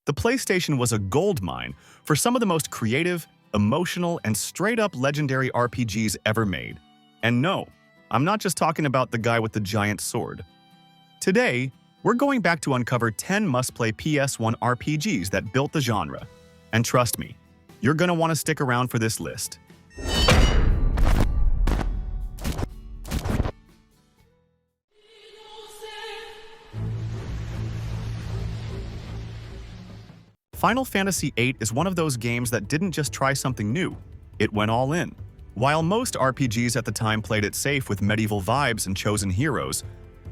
The PlayStation was a goldmine for some of the most creative, emotional, and straight-up legendary RPGs ever made. And no, I'm not just talking about the guy with the giant sword. Today, we're going back to uncover 10 must-play PS1 RPGs that built the genre. And trust me, you're gonna want to stick around for this list. Final Fantasy VIII is one of those games that didn't just try something new, it went all in. While most RPGs at the time played it safe with medieval vibes and chosen heroes,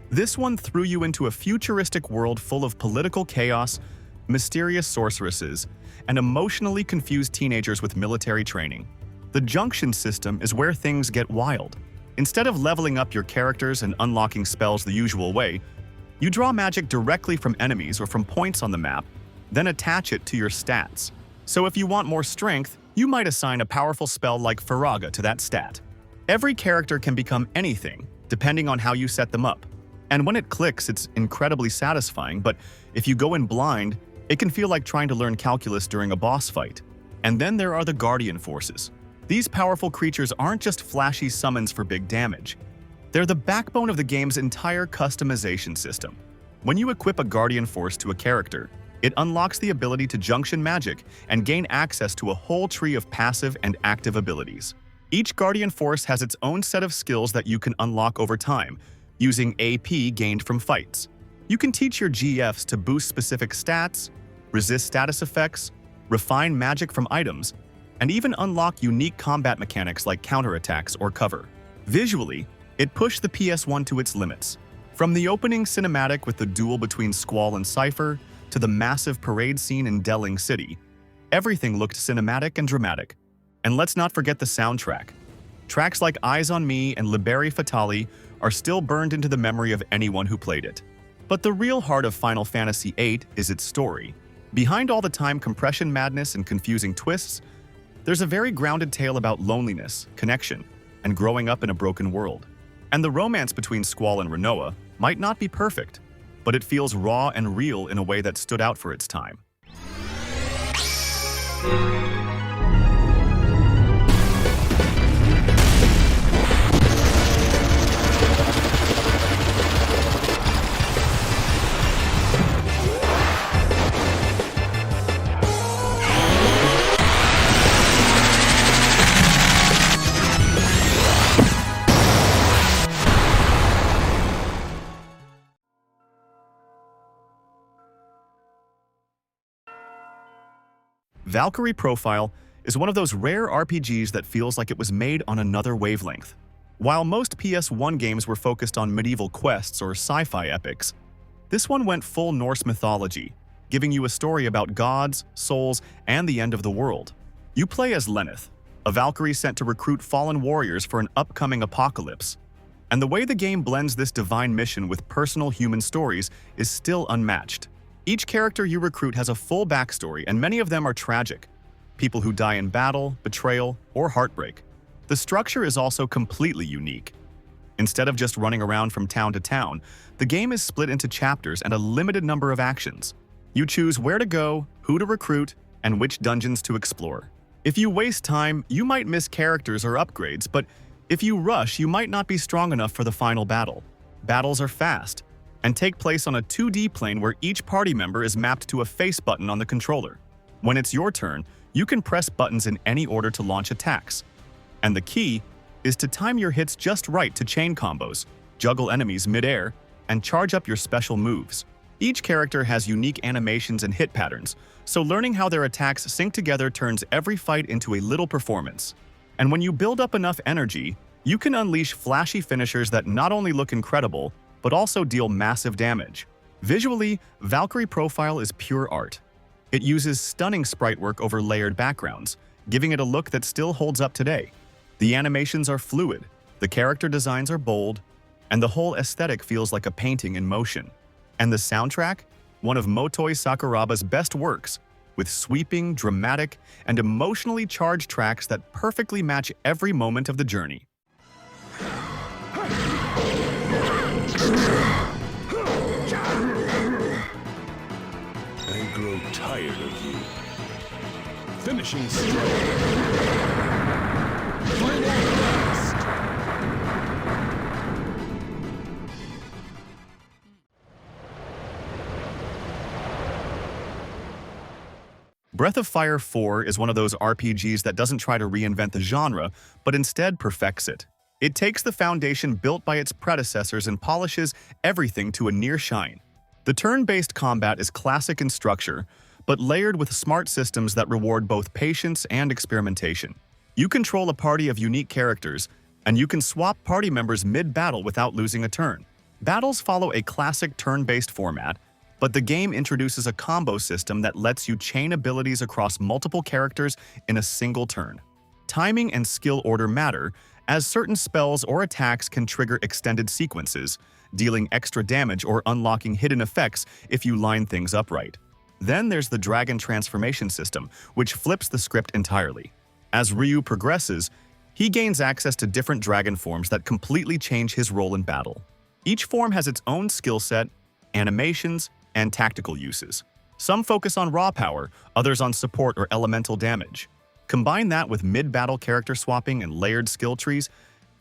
this one threw you into a futuristic world full of political chaos, mysterious sorceresses, and emotionally confused teenagers with military training. The junction system is where things get wild. Instead of leveling up your characters and unlocking spells the usual way, you draw magic directly from enemies or from points on the map, then attach it to your stats. So if you want more strength, you might assign a powerful spell like Faraga to that stat. Every character can become anything, depending on how you set them up. And when it clicks, it's incredibly satisfying, but if you go in blind, it can feel like trying to learn calculus during a boss fight. And then there are the Guardian Forces. These powerful creatures aren't just flashy summons for big damage. They're the backbone of the game's entire customization system. When you equip a Guardian Force to a character, it unlocks the ability to junction magic and gain access to a whole tree of passive and active abilities. Each Guardian Force has its own set of skills that you can unlock over time, using AP gained from fights. You can teach your GFs to boost specific stats, resist status effects, refine magic from items, and even unlock unique combat mechanics like counterattacks or cover. Visually, it pushed the PS1 to its limits. From the opening cinematic with the duel between Squall and Cypher, to the massive parade scene in Delling City, everything looked cinematic and dramatic. And let's not forget the soundtrack. Tracks like Eyes on Me and Liberi Fatali are still burned into the memory of anyone who played it. But the real heart of Final Fantasy VIII is its story. Behind all the time compression madness and confusing twists, there's a very grounded tale about loneliness, connection, and growing up in a broken world. And the romance between Squall and Rinoa might not be perfect, but it feels raw and real in a way that stood out for its time. Valkyrie Profile is one of those rare RPGs that feels like it was made on another wavelength. While most PS1 games were focused on medieval quests or sci-fi epics, this one went full Norse mythology, giving you a story about gods, souls, and the end of the world. You play as Lenneth, a Valkyrie sent to recruit fallen warriors for an upcoming apocalypse. And the way the game blends this divine mission with personal human stories is still unmatched. Each character you recruit has a full backstory, and many of them are tragic. People who die in battle, betrayal, or heartbreak. The structure is also completely unique. Instead of just running around from town to town, the game is split into chapters and a limited number of actions. You choose where to go, who to recruit, and which dungeons to explore. If you waste time, you might miss characters or upgrades, but if you rush, you might not be strong enough for the final battle. Battles are fast, and take place on a 2D plane where each party member is mapped to a face button on the controller. When it's your turn, you can press buttons in any order to launch attacks. And the key is to time your hits just right to chain combos, juggle enemies mid-air, and charge up your special moves. Each character has unique animations and hit patterns, so learning how their attacks sync together turns every fight into a little performance. And when you build up enough energy, you can unleash flashy finishers that not only look incredible, but also deal massive damage. Visually, Valkyrie Profile is pure art. It uses stunning sprite work over layered backgrounds, giving it a look that still holds up today. The animations are fluid, the character designs are bold, and the whole aesthetic feels like a painting in motion. And the soundtrack? One of Motoi Sakuraba's best works, with sweeping, dramatic, and emotionally charged tracks that perfectly match every moment of the journey. I grow tired tired of you. Finishing stroke. Final blast. Breath of Fire 4 is one of those RPGs that doesn't try to reinvent the genre, but instead perfects it. It takes the foundation built by its predecessors and polishes everything to a near shine. The turn-based combat is classic in structure, but layered with smart systems that reward both patience and experimentation. You control a party of unique characters, and you can swap party members mid-battle without losing a turn. Battles follow a classic turn-based format, but the game introduces a combo system that lets you chain abilities across multiple characters in a single turn. Timing and skill order matter, as certain spells or attacks can trigger extended sequences, dealing extra damage or unlocking hidden effects if you line things up right. Then there's the Dragon Transformation system, which flips the script entirely. As Ryu progresses, he gains access to different dragon forms that completely change his role in battle. Each form has its own skill set, animations, and tactical uses. Some focus on raw power, others on support or elemental damage. Combine that with mid-battle character swapping and layered skill trees,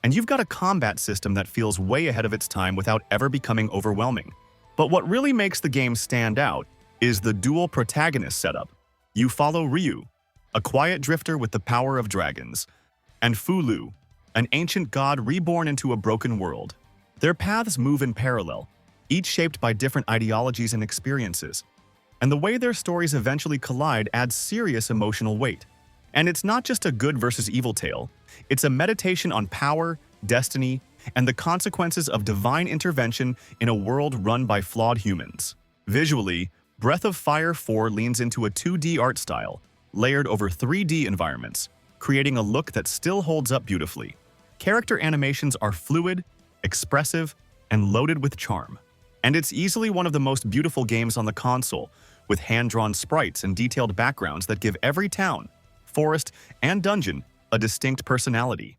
and you've got a combat system that feels way ahead of its time without ever becoming overwhelming. But what really makes the game stand out is the dual protagonist setup. You follow Ryu, a quiet drifter with the power of dragons, and Fulu, an ancient god reborn into a broken world. Their paths move in parallel, each shaped by different ideologies and experiences. And the way their stories eventually collide adds serious emotional weight. And it's not just a good versus evil tale, it's a meditation on power, destiny, and the consequences of divine intervention in a world run by flawed humans. Visually, Breath of Fire 4 leans into a 2D art style, layered over 3D environments, creating a look that still holds up beautifully. Character animations are fluid, expressive, and loaded with charm. And it's easily one of the most beautiful games on the console, with hand-drawn sprites and detailed backgrounds that give every town, forest, and dungeon a distinct personality.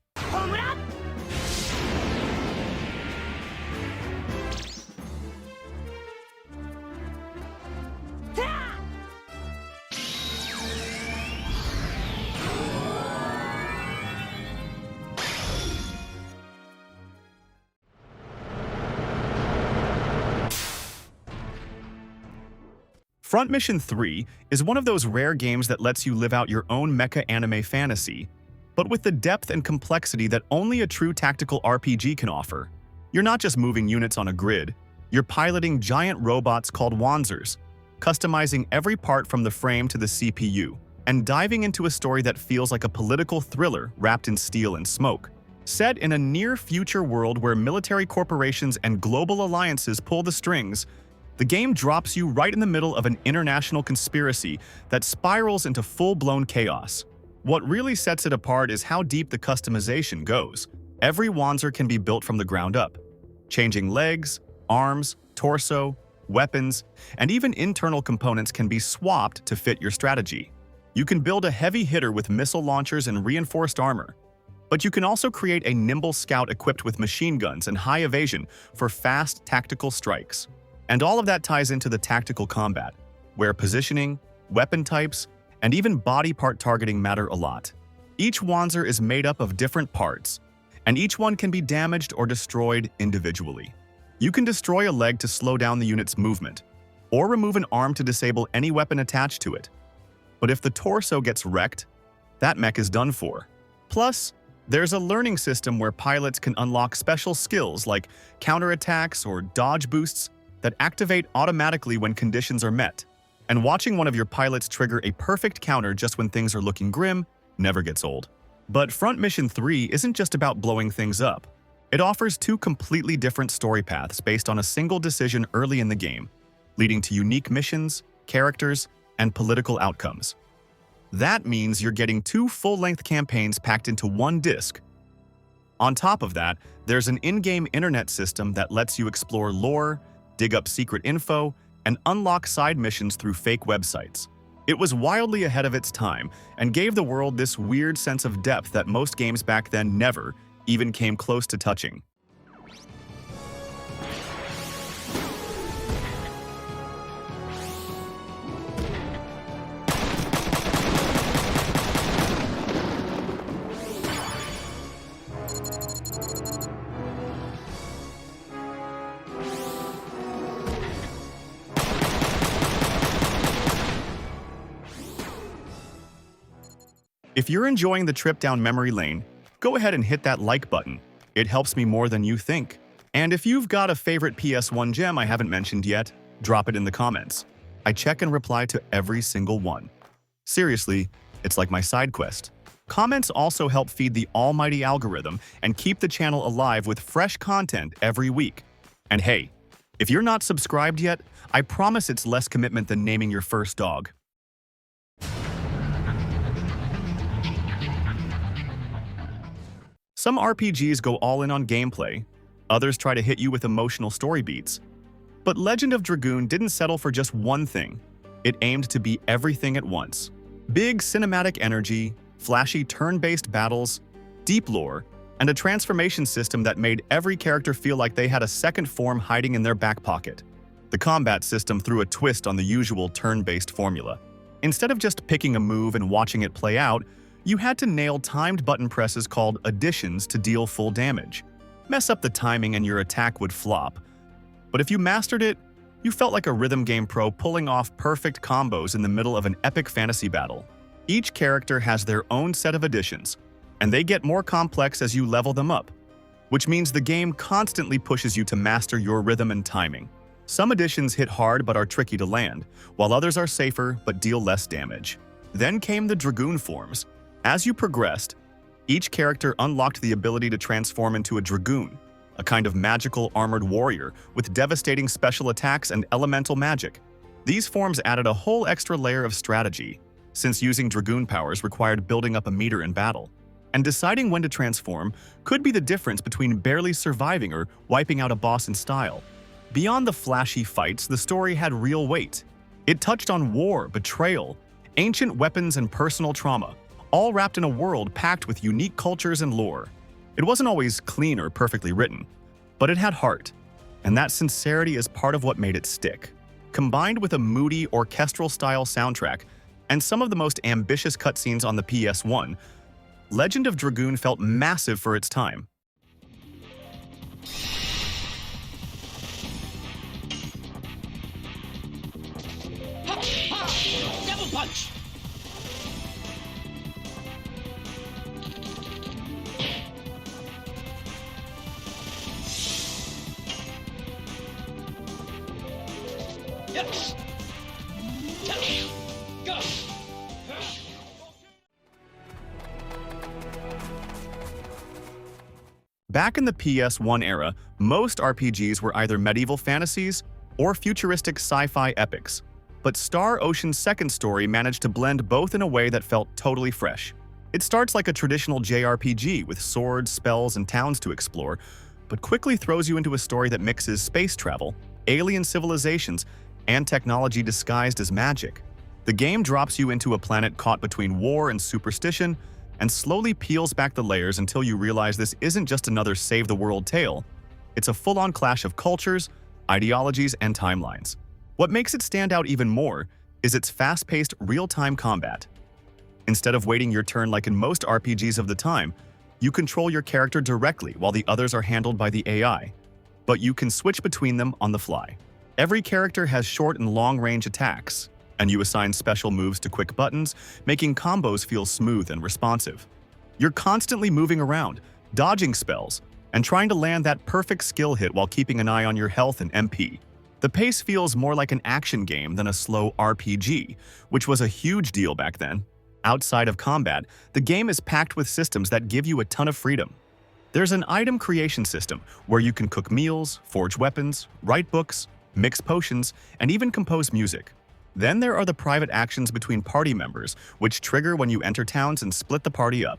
Front Mission 3 is one of those rare games that lets you live out your own mecha anime fantasy, but with the depth and complexity that only a true tactical RPG can offer. You're not just moving units on a grid, you're piloting giant robots called Wanzers, customizing every part from the frame to the CPU, and diving into a story that feels like a political thriller wrapped in steel and smoke. Set in a near-future world where military corporations and global alliances pull the strings, the game drops you right in the middle of an international conspiracy that spirals into full-blown chaos. What really sets it apart is how deep the customization goes. Every Wanzer can be built from the ground up, changing legs, arms, torso, weapons, and even internal components can be swapped to fit your strategy. You can build a heavy hitter with missile launchers and reinforced armor, but you can also create a nimble scout equipped with machine guns and high evasion for fast tactical strikes. And all of that ties into the tactical combat, where positioning, weapon types, and even body part targeting matter a lot. Each Wanzer is made up of different parts, and each one can be damaged or destroyed individually. You can destroy a leg to slow down the unit's movement, or remove an arm to disable any weapon attached to it. But if the torso gets wrecked, that mech is done for. Plus, there's a learning system where pilots can unlock special skills like counterattacks or dodge boosts that activate automatically when conditions are met. And watching one of your pilots trigger a perfect counter just when things are looking grim never gets old. But Front Mission 3 isn't just about blowing things up. It offers two completely different story paths based on a single decision early in the game, leading to unique missions, characters, and political outcomes. That means you're getting two full-length campaigns packed into one disc. On top of that, there's an in-game internet system that lets you explore lore, dig up secret info, and unlock side missions through fake websites. It was wildly ahead of its time and gave the world this weird sense of depth that most games back then never even came close to touching. If you're enjoying the trip down memory lane, go ahead and hit that like button. It helps me more than you think. And if you've got a favorite PS1 gem I haven't mentioned yet, drop it in the comments. I check and reply to every single one. Seriously, it's like my side quest. Comments also help feed the almighty algorithm and keep the channel alive with fresh content every week. And hey, if you're not subscribed yet, I promise it's less commitment than naming your first dog. Some RPGs go all in on gameplay, others try to hit you with emotional story beats. But Legend of Dragoon didn't settle for just one thing. It aimed to be everything at once. Big cinematic energy, flashy turn-based battles, deep lore, and a transformation system that made every character feel like they had a second form hiding in their back pocket. The combat system threw a twist on the usual turn-based formula. Instead of just picking a move and watching it play out, you had to nail timed button presses called additions to deal full damage. Mess up the timing and your attack would flop. But if you mastered it, you felt like a rhythm game pro pulling off perfect combos in the middle of an epic fantasy battle. Each character has their own set of additions, and they get more complex as you level them up, which means the game constantly pushes you to master your rhythm and timing. Some additions hit hard but are tricky to land, while others are safer but deal less damage. Then came the Dragoon forms. As you progressed, each character unlocked the ability to transform into a Dragoon, a kind of magical armored warrior with devastating special attacks and elemental magic. These forms added a whole extra layer of strategy, since using Dragoon powers required building up a meter in battle. And deciding when to transform could be the difference between barely surviving or wiping out a boss in style. Beyond the flashy fights, the story had real weight. It touched on war, betrayal, ancient weapons, and personal trauma, all wrapped in a world packed with unique cultures and lore. It wasn't always clean or perfectly written, but it had heart, and that sincerity is part of what made it stick. Combined with a moody orchestral-style soundtrack and some of the most ambitious cutscenes on the PS1, Legend of Dragoon felt massive for its time. Double punch! Yes! Go! Back in the PS1 era, most RPGs were either medieval fantasies or futuristic sci-fi epics. But Star Ocean's second story managed to blend both in a way that felt totally fresh. It starts like a traditional JRPG with swords, spells, and towns to explore, but quickly throws you into a story that mixes space travel, alien civilizations, and technology disguised as magic. The game drops you into a planet caught between war and superstition, and slowly peels back the layers until you realize this isn't just another save-the-world tale. It's a full-on clash of cultures, ideologies, and timelines. What makes it stand out even more is its fast-paced, real-time combat. Instead of waiting your turn like in most RPGs of the time, you control your character directly while the others are handled by the AI. But you can switch between them on the fly. Every character has short and long-range attacks, and you assign special moves to quick buttons, making combos feel smooth and responsive. You're constantly moving around, dodging spells, and trying to land that perfect skill hit while keeping an eye on your health and MP. The pace feels more like an action game than a slow RPG, which was a huge deal back then. Outside of combat, the game is packed with systems that give you a ton of freedom. There's an item creation system where you can cook meals, forge weapons, write books, mix potions, and even compose music. Then there are the private actions between party members, which trigger when you enter towns and split the party up.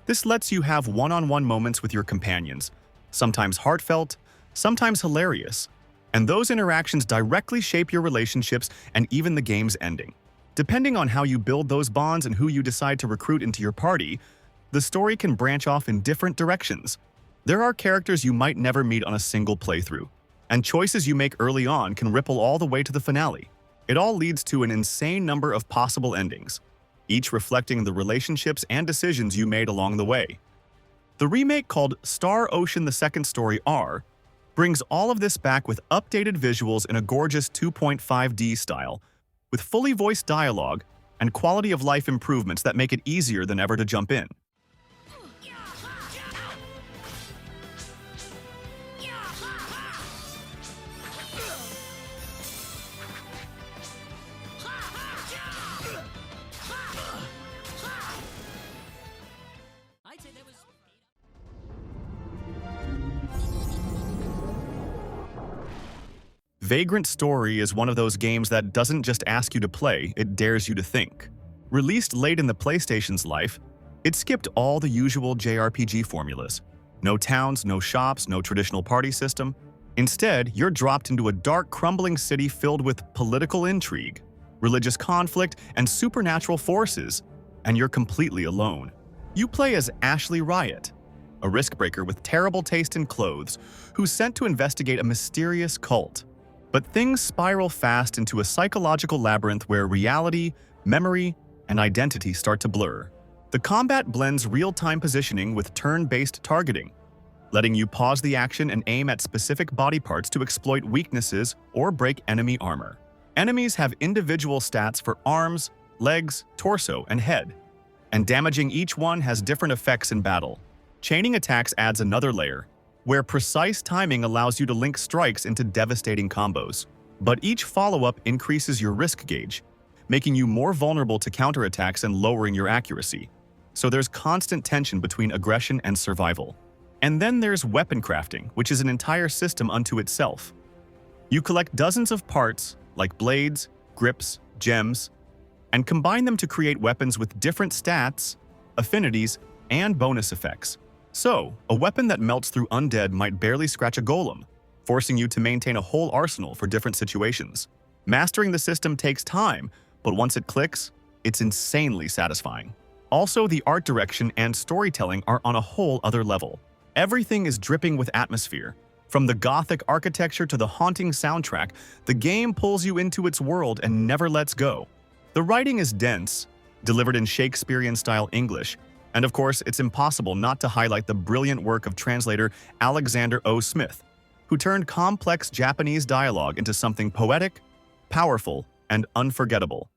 This lets you have one-on-one moments with your companions, sometimes heartfelt, sometimes hilarious, and those interactions directly shape your relationships and even the game's ending. Depending on how you build those bonds and who you decide to recruit into your party, the story can branch off in different directions. There are characters you might never meet on a single playthrough, and choices you make early on can ripple all the way to the finale. It all leads to an insane number of possible endings, each reflecting the relationships and decisions you made along the way. The remake, called Star Ocean: The Second Story R, brings all of this back with updated visuals in a gorgeous 2.5D style, with fully voiced dialogue, and quality of life improvements that make it easier than ever to jump in. Vagrant Story is one of those games that doesn't just ask you to play, it dares you to think. Released late in the PlayStation's life, it skipped all the usual JRPG formulas. No towns, no shops, no traditional party system. Instead, you're dropped into a dark, crumbling city filled with political intrigue, religious conflict, and supernatural forces, and you're completely alone. You play as Ashley Riot, a risk-breaker with terrible taste in clothes, who's sent to investigate a mysterious cult. But things spiral fast into a psychological labyrinth where reality, memory, and identity start to blur. The combat blends real-time positioning with turn-based targeting, letting you pause the action and aim at specific body parts to exploit weaknesses or break enemy armor. Enemies have individual stats for arms, legs, torso, and head, and damaging each one has different effects in battle. Chaining attacks adds another layer, where precise timing allows you to link strikes into devastating combos. But each follow-up increases your risk gauge, making you more vulnerable to counterattacks and lowering your accuracy. So there's constant tension between aggression and survival. And then there's weapon crafting, which is an entire system unto itself. You collect dozens of parts, like blades, grips, gems, and combine them to create weapons with different stats, affinities, and bonus effects. So, a weapon that melts through undead might barely scratch a golem, forcing you to maintain a whole arsenal for different situations. Mastering the system takes time, but once it clicks, it's insanely satisfying. Also, the art direction and storytelling are on a whole other level. Everything is dripping with atmosphere. From the gothic architecture to the haunting soundtrack, the game pulls you into its world and never lets go. The writing is dense, delivered in Shakespearean-style English, and of course, it's impossible not to highlight the brilliant work of translator Alexander O. Smith, who turned complex Japanese dialogue into something poetic, powerful, and unforgettable.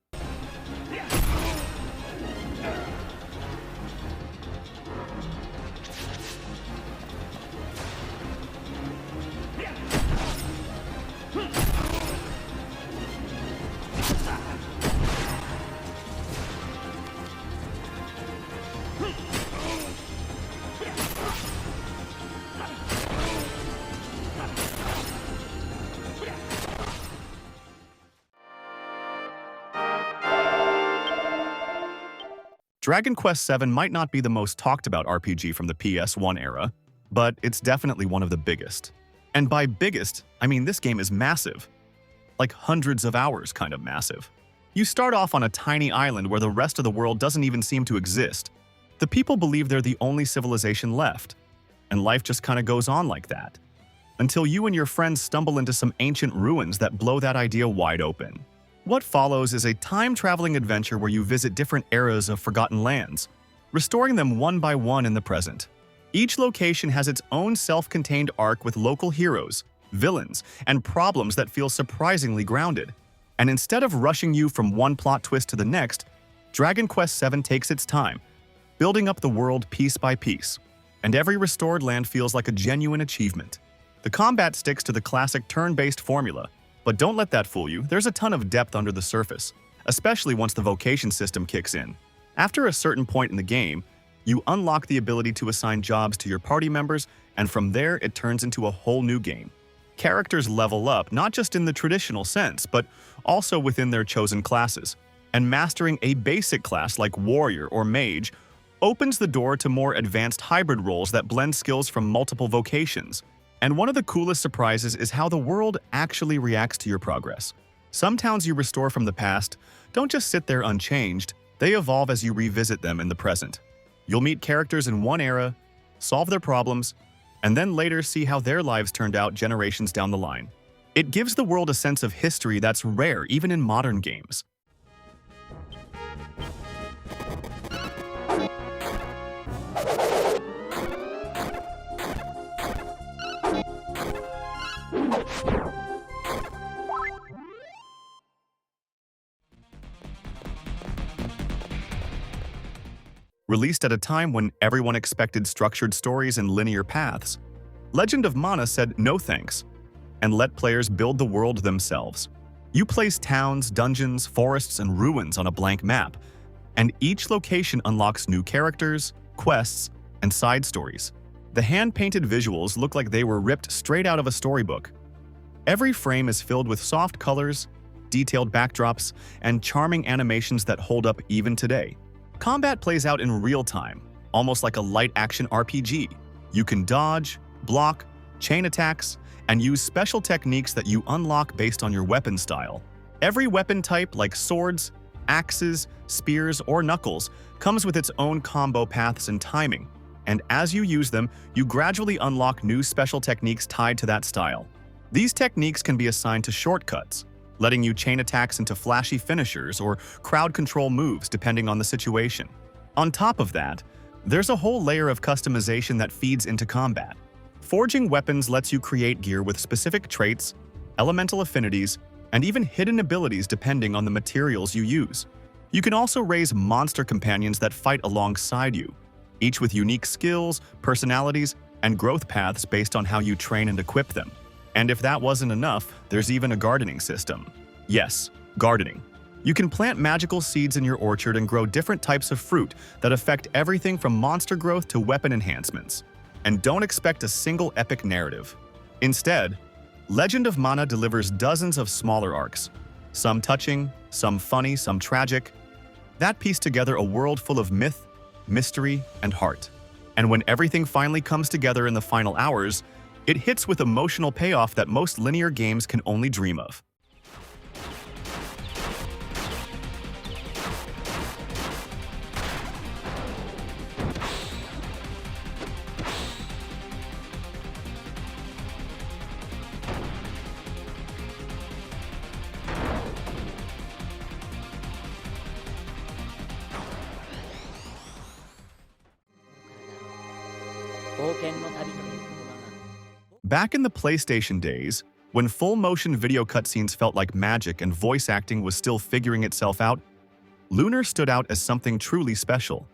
Dragon Quest VII might not be the most talked about RPG from the PS1 era, but it's definitely one of the biggest. And by biggest, I mean this game is massive. Like hundreds of hours kind of massive. You start off on a tiny island where the rest of the world doesn't even seem to exist. The people believe they're the only civilization left, and life just kind of goes on like that. Until you and your friends stumble into some ancient ruins that blow that idea wide open. What follows is a time-traveling adventure where you visit different eras of forgotten lands, restoring them one by one in the present. Each location has its own self-contained arc with local heroes, villains, and problems that feel surprisingly grounded. And instead of rushing you from one plot twist to the next, Dragon Quest VII takes its time, building up the world piece by piece, and every restored land feels like a genuine achievement. The combat sticks to the classic turn-based formula, but don't let that fool you, there's a ton of depth under the surface, especially once the vocation system kicks in. After a certain point in the game, you unlock the ability to assign jobs to your party members, and from there it turns into a whole new game. Characters level up not just in the traditional sense, but also within their chosen classes, and mastering a basic class like warrior or mage opens the door to more advanced hybrid roles that blend skills from multiple vocations. And one of the coolest surprises is how the world actually reacts to your progress. Some towns you restore from the past don't just sit there unchanged, they evolve as you revisit them in the present. You'll meet characters in one era, solve their problems, and then later see how their lives turned out generations down the line. It gives the world a sense of history that's rare even in modern games. Released at a time when everyone expected structured stories and linear paths, Legend of Mana said no thanks and let players build the world themselves. You place towns, dungeons, forests, and ruins on a blank map, and each location unlocks new characters, quests, and side stories. The hand-painted visuals look like they were ripped straight out of a storybook. Every frame is filled with soft colors, detailed backdrops, and charming animations that hold up even today. Combat plays out in real time, almost like a light-action RPG. You can dodge, block, chain attacks, and use special techniques that you unlock based on your weapon style. Every weapon type, like swords, axes, spears, or knuckles, comes with its own combo paths and timing, and as you use them, you gradually unlock new special techniques tied to that style. These techniques can be assigned to shortcuts, letting you chain attacks into flashy finishers or crowd control moves depending on the situation. On top of that, there's a whole layer of customization that feeds into combat. Forging weapons lets you create gear with specific traits, elemental affinities, and even hidden abilities depending on the materials you use. You can also raise monster companions that fight alongside you, each with unique skills, personalities, and growth paths based on how you train and equip them. And if that wasn't enough, there's even a gardening system. Yes, gardening. You can plant magical seeds in your orchard and grow different types of fruit that affect everything from monster growth to weapon enhancements. And don't expect a single epic narrative. Instead, Legend of Mana delivers dozens of smaller arcs, some touching, some funny, some tragic, that piece together a world full of myth, mystery, and heart. And when everything finally comes together in the final hours, it hits with emotional payoff that most linear games can only dream of. Back in the PlayStation days, when full-motion video cutscenes felt like magic and voice acting was still figuring itself out, Lunar stood out as something truly special.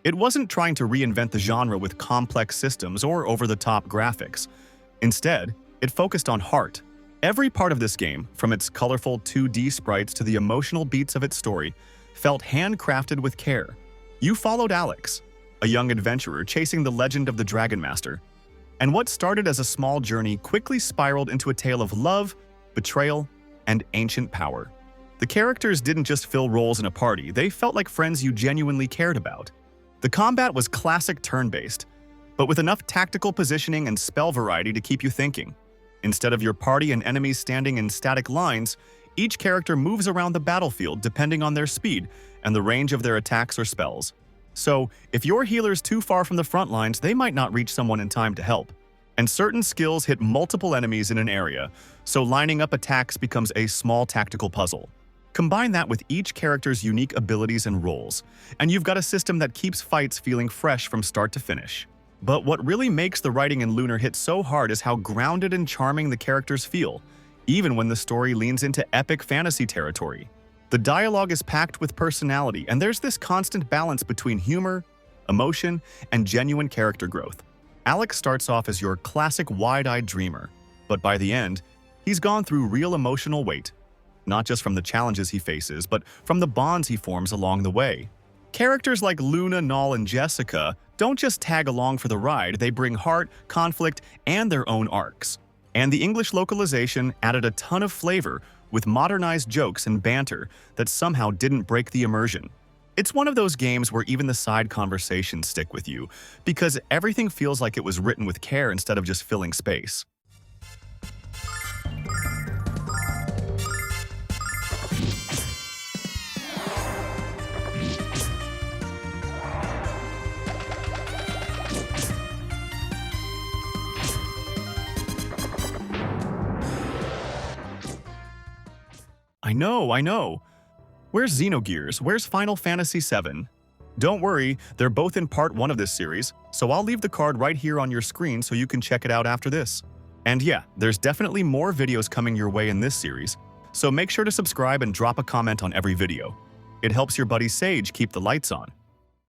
It wasn't trying to reinvent the genre with complex systems or over-the-top graphics. Instead, it focused on heart. Every part of this game, from its colorful 2D sprites to the emotional beats of its story, felt handcrafted with care. You followed Alex, a young adventurer chasing the legend of the Dragon Master, and what started as a small journey quickly spiraled into a tale of love, betrayal, and ancient power. The characters didn't just fill roles in a party, they felt like friends you genuinely cared about. The combat was classic turn-based, but with enough tactical positioning and spell variety to keep you thinking. Instead of your party and enemies standing in static lines, each character moves around the battlefield depending on their speed and the range of their attacks or spells. So, if your healer's too far from the front lines, they might not reach someone in time to help. And certain skills hit multiple enemies in an area, so lining up attacks becomes a small tactical puzzle. Combine that with each character's unique abilities and roles, and you've got a system that keeps fights feeling fresh from start to finish. But what really makes the writing in Lunar hit so hard is how grounded and charming the characters feel, even when the story leans into epic fantasy territory. The dialogue is packed with personality, and there's this constant balance between humor, emotion, and genuine character growth. Alex starts off as your classic wide-eyed dreamer, but by the end, he's gone through real emotional weight, not just from the challenges he faces, but from the bonds he forms along the way. Characters like Luna, Null, and Jessica don't just tag along for the ride, they bring heart, conflict, and their own arcs. And the English localization added a ton of flavor with modernized jokes and banter that somehow didn't break the immersion. It's one of those games where even the side conversations stick with you, because everything feels like it was written with care instead of just filling space. I know. Where's Xenogears? Where's Final Fantasy VII? Don't worry, they're both in part 1 of this series, so I'll leave the card right here on your screen so you can check it out after this. And yeah, there's definitely more videos coming your way in this series, so make sure to subscribe and drop a comment on every video. It helps your buddy Sage keep the lights on.